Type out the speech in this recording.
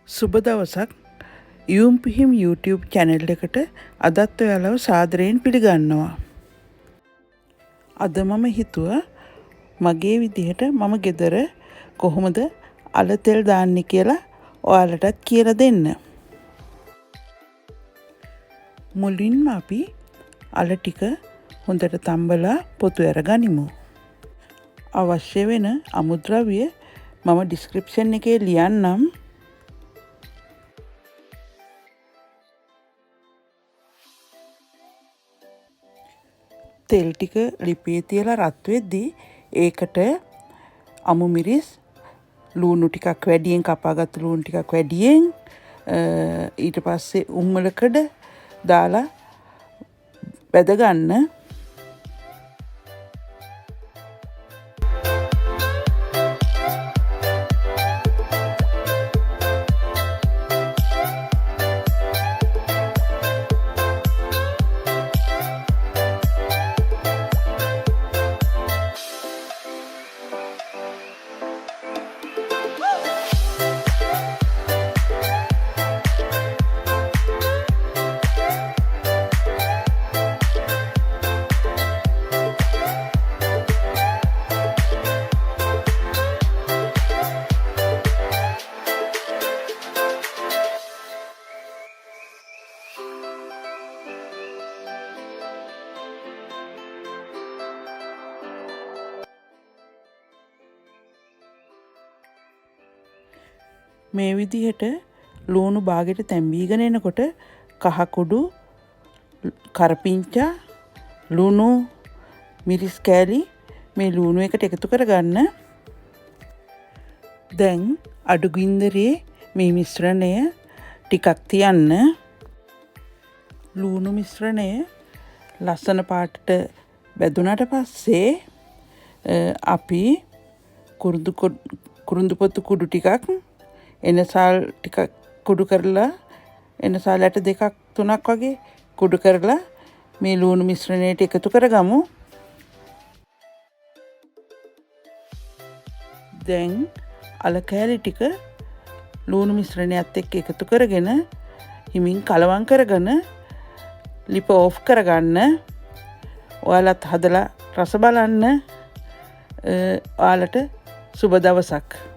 සුබ දවසක් යූම් පිහිම් YouTube channel එකට අදත් ඔයාලව සාදරයෙන් පිළිගන්නවා. අද මම හිතුවා මගේ විදිහට මම ගෙදර කොහොමද අල තෙල් දාන්නේ කියලා ඔයාලටත් කියලා දෙන්න. මුලින්ම අපි අල ටික හොඳට තම්බලා පොතු අරගනිමු. අවශ්‍ය වෙන අමුද්‍රව්‍ය මම description එකේ ලියන්නම්. තෙල් ටික ලිපේ තියලා රත් වෙද්දී ඒකට අමු මිරිස් ලුණු ටිකක් වැඩියෙන් කපාගත්තු ලුණු ටිකක් වැඩියෙන් ඊට පස්සේ උම්මලකඩ දාලා බැද ගන්න. මේ විදිහට ලුණු බාගෙට තැම්බීගෙන එනකොට කහ කුඩු කරපිංචා ලුණු මිරිස් කෑලි මේ ලුණු එකට එකතු කරගන්න. දැන් අඩු ගින්දරේ මේ මිශ්‍රණය ටිකක් තියන්න. ලුණු මිශ්‍රණය ලස්සන පාටට බැදුනට පස්සේ අපි කුරුඳු පොතු කුඩු ටිකක් එනසාල් ටිකක් කුඩු කරලා එනසාල් ඇට දෙකක් තුනක් වගේ කුඩු කරලා මේ ලුණු මිශ්‍රණයට එකතු කරගමු. දැන් අල කෑලි ටික ලුණු මිශ්‍රණයත් එක්ක එකතු කරගෙන හිමින් කලවම් කරගෙන ලිප ඕෆ් කරගන්න. ඔයාලත් හදලා රස බලන්න. ඔයාලට සුබ දවසක්.